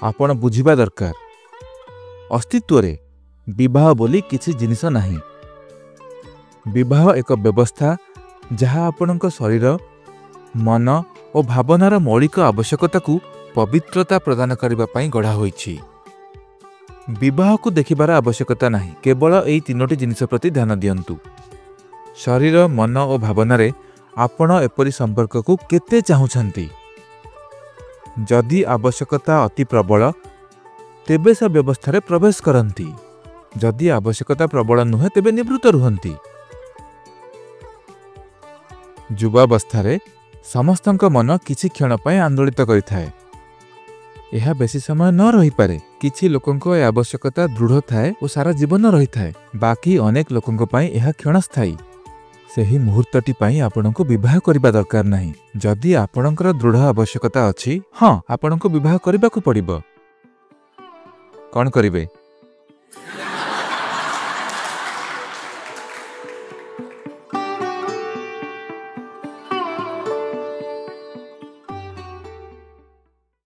आपण बुझिबा दरकार अस्तित्व रे विवाह बोली किसी जिनिस नाही। विवाह एक व्यवस्था जहाँ आपणक शरीर मन और भावनार मौलिक आवश्यकता को पवित्रता प्रदान करने पाई गढ़ा होईछि। विवाह को देखिबार आवश्यकता नहीं, केवल एई तीनोटी जिनिस प्रति ध्यान दियंतु। शरीर मन और भावनारे आपण एपरी संपर्क को केते चाहुछंती। जदि आवश्यकता अति प्रबल तेबे से व्यवस्था रे प्रवेश करंती, जदि आवश्यकता प्रबल नुहे तेबे निवृत्त रुहंती। युवावस्था रे समस्तंक मन किछि क्षण पय आंदोलित करिथाए। यह बेसी समय न रही पारे। किछि लोकंक ए आवश्यकता दृढ़ थाए और सारा जीवन रही थाए, बाकी अनेक लोकंक पय यह क्षणस्थायी। सेही मुहूर्तटी पय आपणको विवाह करिबा दरकार नाही। जदि आपणकर दृढ़ आवश्यकता अछि, हाँ आपणको विवाह करिबाकू पड़िबो। कौन करिवे?